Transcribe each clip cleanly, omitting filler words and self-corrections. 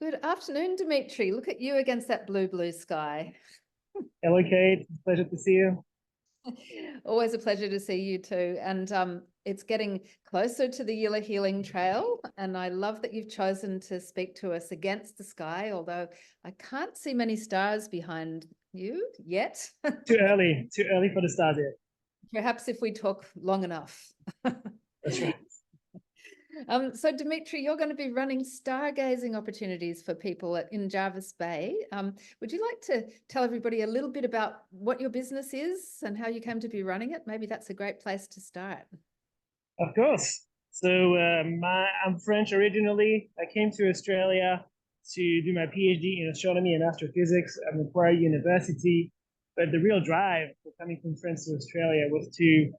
Good afternoon, Dimitri. Look at you against that blue sky. Hello, Kate. Pleasure to see you. Always a pleasure to see you too. And it's getting closer to the Yila Healing Trail. And I love that you've chosen to speak to us against the sky, although I can't see many stars behind you yet. Too early for the stars yet. Perhaps if we talk long enough. That's right. So Dimitri, you're going to be running stargazing opportunities for people in Jervis Bay. Would you like to tell everybody a little bit about what your business is and how you came to be running it? Maybe that's a great place to start. Of course. So I'm French originally. I came to Australia to do my PhD in astronomy and astrophysics at Macquarie University. But the real drive for coming from France to Australia was to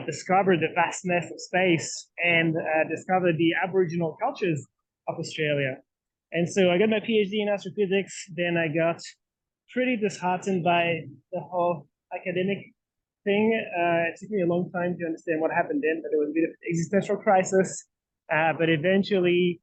discover the vastness of space and discover the Aboriginal cultures of Australia. And so I got my PhD in astrophysics. Then I got pretty disheartened by the whole academic thing. It took me a long time to understand what happened then, but it was a bit of an existential crisis. But eventually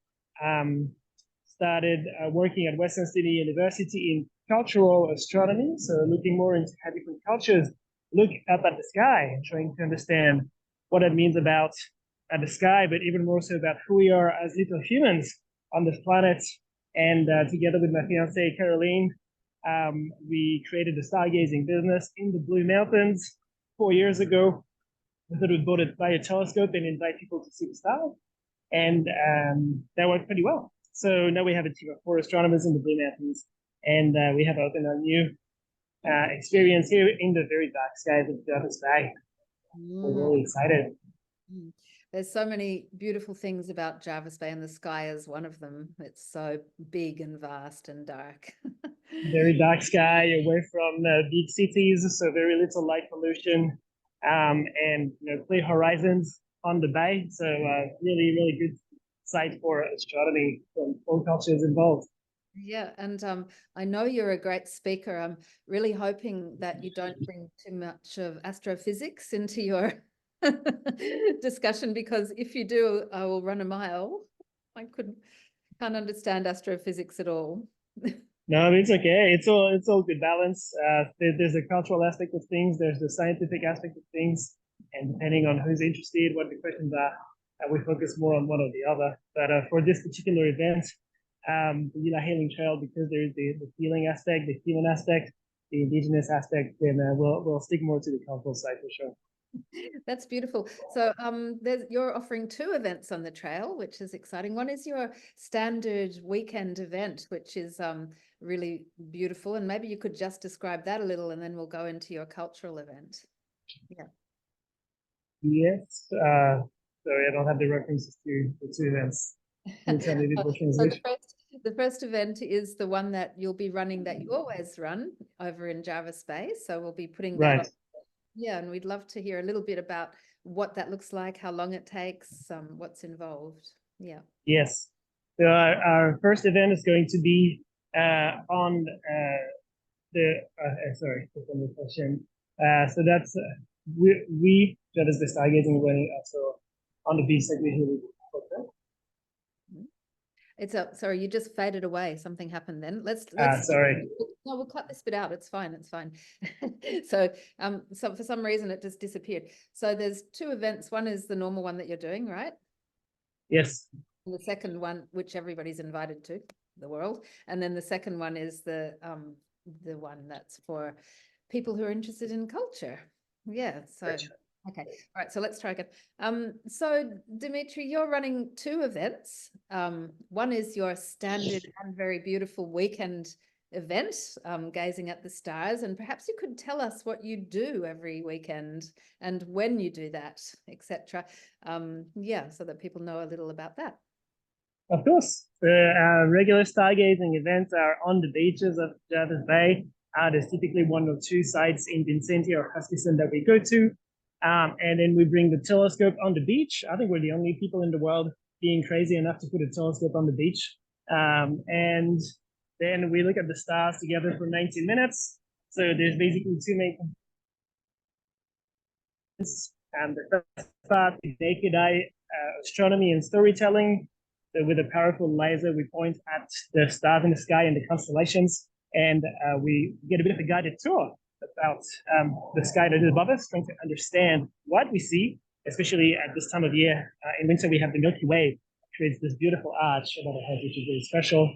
started working at Western Sydney University in cultural astronomy, so looking more into how different cultures look up at the sky and trying to understand what that means about the sky, but even more so about who we are as little humans on this planet. And together with my fiancée, Caroline, we created a stargazing business in the Blue Mountains 4 years ago. We thought we'd buy a telescope and invite people to see the stars. And that worked pretty well. So now we have a team of 4 astronomers in the Blue Mountains, and we have opened a new experience here in the very dark skies of Jervis Bay. We're really excited. There's so many beautiful things about Jervis Bay, and the sky is one of them. It's so big and vast and dark. Very dark sky, away from big cities, so very little light pollution, and clear horizons on the bay. So really, really good site for astronomy from all cultures involved. Yeah, and I know you're a great speaker. I'm really hoping that you don't bring too much of astrophysics into your discussion, because if you do, I will run a mile. I can't understand astrophysics at all. No, it's okay. It's all good balance. There's a cultural aspect of things. There's the scientific aspect of things, and depending on who's interested, what the questions are, we focus more on one or the other. But for this particular event, the Yila Healing Trail, because there is the healing aspect, the human aspect, the indigenous aspect, then we'll stick more to the cultural side for sure. That's beautiful. So you're offering 2 events on the trail, which is exciting. One is your standard weekend event, which is really beautiful. And maybe you could just describe that a little, and then we'll go into your cultural event. Yeah. Yes. Sorry, I don't have the references to the 2 events. Can you tell me which one's which? The first event is the one that you'll be running, that you always run over in Jervis Bay. So we'll be putting that up. Yeah, and we'd love to hear a little bit about what that looks like, how long it takes, what's involved. Yeah. Yes. So our first event is going to be on sorry, the question. So that's that is the stargazing running also on the beach that we here. Sorry, you just faded away. Something happened then. Let's sorry. No, we'll cut this bit out. It's fine. It's fine. So for some reason it just disappeared. So there's 2 events. One is the normal one that you're doing, right? Yes. And the second one, which everybody's invited to, the world. And then the second one is the one that's for people who are interested in culture. Yeah. So gotcha. Okay. All right. So let's try again. So Dimitri, you're running 2 events. One is your standard and very beautiful weekend event, gazing at the stars, and perhaps you could tell us what you do every weekend and when you do that, etc. Yeah, so that people know a little about that. Of course. The regular stargazing events are on the beaches of Jervis Bay. There's typically 1 or 2 sites in Vincenti or Huskisson that we go to. And then we bring the telescope on the beach. I think we're the only people in the world being crazy enough to put a telescope on the beach. And then we look at the stars together for 90 minutes. So there's basically 2 main components. The first part is naked eye astronomy and storytelling. So with a powerful laser, we point at the stars in the sky and the constellations, and we get a bit of a guided tour about the sky that is above us, trying to understand what we see, especially at this time of year. In winter, we have the Milky Way, creates this beautiful arch above our heads, which is very special.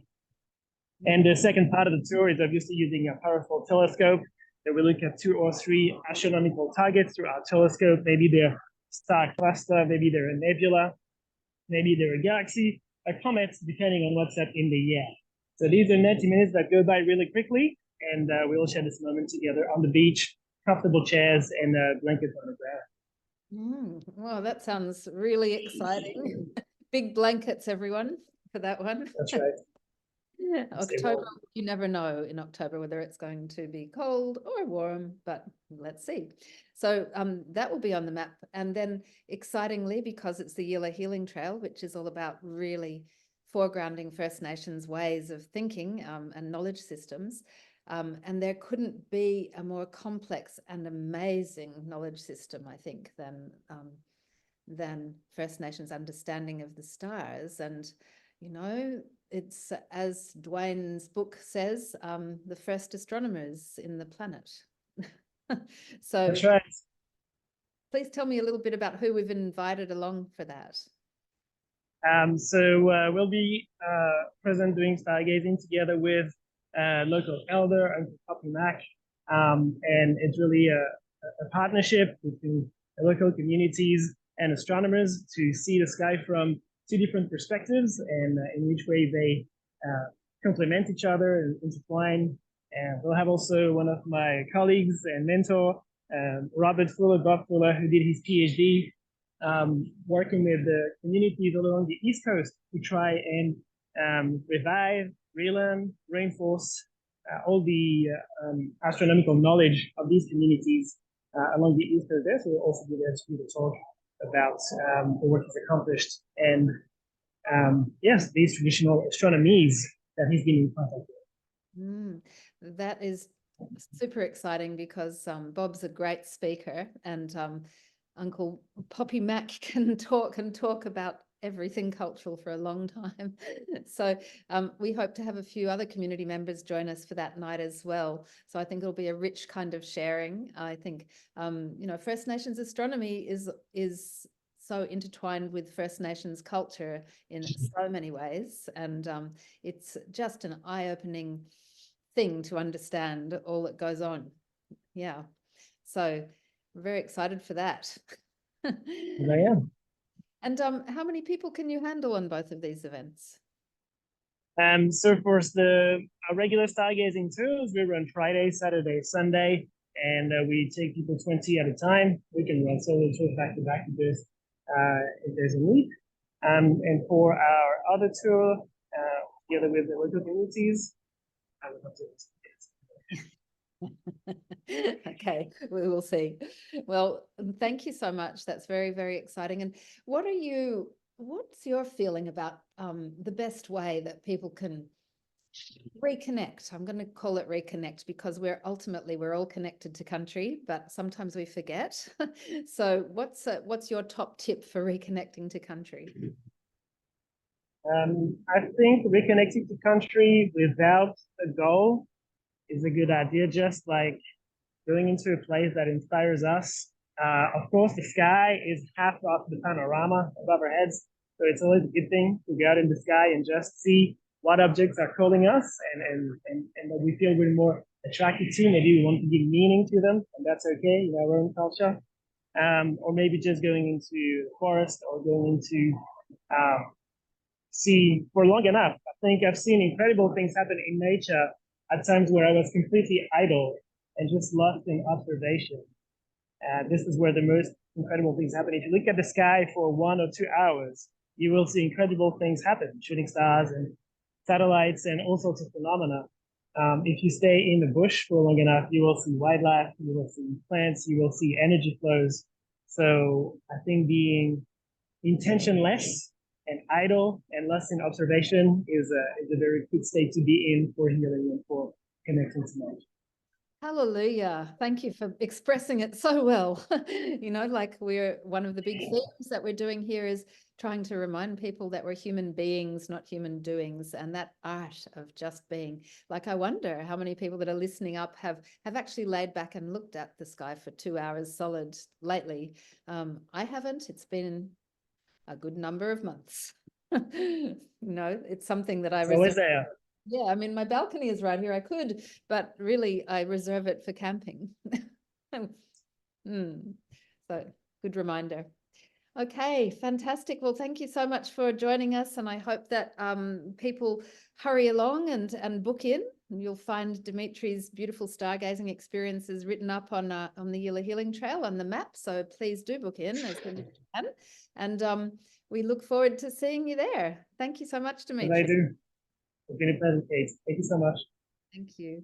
And the second part of the tour is obviously using a powerful telescope. So we look at 2 or 3 astronomical targets through our telescope. Maybe they're a star cluster, maybe they're a nebula, maybe they're a galaxy, a comet, depending on what's up in the year. So these are 90 minutes that go by really quickly, and we'll share this moment together on the beach, comfortable chairs and blankets on the ground. Well, that sounds really exciting. Big blankets, everyone, for that one. That's right. October, you never know in October whether it's going to be cold or warm, but let's see. So that will be on the map. And then excitingly, because it's the Yila Healing Trail, which is all about really foregrounding First Nations ways of thinking and knowledge systems. And there couldn't be a more complex and amazing knowledge system, I think, than First Nations understanding of the stars. And, you know, it's, as Dwayne's book says, the first astronomers in the planet. So that's right. Please tell me a little bit about who we've invited along for that. So we'll be present doing stargazing together with local elder and Poppy Mac. And it's really a partnership between the local communities and astronomers to see the sky from 2 different perspectives, and in which way they complement each other and intertwine. And we'll have also one of my colleagues and mentor, Bob Fuller, who did his PhD working with the communities all along the East Coast to try and revive, relearn, reinforce all the astronomical knowledge of these communities along the East Coast there. So we'll also be there to do the talk about the work he's accomplished and yes, these traditional astronomies that he's been in contact with. That is super exciting because Bob's a great speaker, and Uncle Poppy Mac can talk about everything cultural for a long time. So we hope to have a few other community members join us for that night as well. So I think it'll be a rich kind of sharing. I think, you know, First Nations astronomy is so intertwined with First Nations culture in so many ways. And it's just an eye-opening thing to understand all that goes on. Yeah. So we're very excited for that. I am. And how many people can you handle on both of these events? So for our regular stargazing tours, we run Friday, Saturday, Sunday, and we take people 20 at a time. We can run solo tours back to back if there's a need. And for our other tour, together with the local communities, I would have to. Okay, we will see. Well, thank you so much. That's very, very exciting. And what's your feeling about the best way that people can reconnect? I'm going to call it reconnect because we're all connected to country, but sometimes we forget. So what's your top tip for reconnecting to country? I think reconnecting to country without a goal is a good idea, just like going into a place that inspires us. Of course, the sky is half of the panorama above our heads, so it's always a good thing to go out in the sky and just see what objects are calling us and that we feel we're more attracted to. Maybe we want to give meaning to them, and that's okay in our own culture. Or maybe just going into the forest or going into sea for long enough. I think I've seen incredible things happen in nature at times where I was completely idle and just lost in observation. This is where the most incredible things happen. If you look at the sky for 1 or 2 hours, you will see incredible things happen, shooting stars and satellites and all sorts of phenomena. If you stay in the bush for long enough, you will see wildlife, you will see plants, you will see energy flows. So I think being intentionless and idle and lost in observation is a very good state to be in for healing and for connecting to nature. Hallelujah. Thank you for expressing it so well. You know, like one of the big themes that we're doing here is trying to remind people that we're human beings, not human doings, and that art of just being. Like, I wonder how many people that are listening up have actually laid back and looked at the sky for 2 hours solid lately. I haven't. It's been a good number of months. No, it's something that I It's always reserve. there. Yeah, I mean, my balcony is right here. I could, but really, I reserve it for camping. So, good reminder. Okay, fantastic. Well, thank you so much for joining us, and I hope that people hurry along and book in. And you'll find Dimitri's beautiful stargazing experiences written up on the Yila Healing Trail on the map. So please do book in as soon as you can, and we look forward to seeing you there. Thank you so much, As I Dimitri. do. It's been a pleasure, Kate. Thank you so much. Thank you.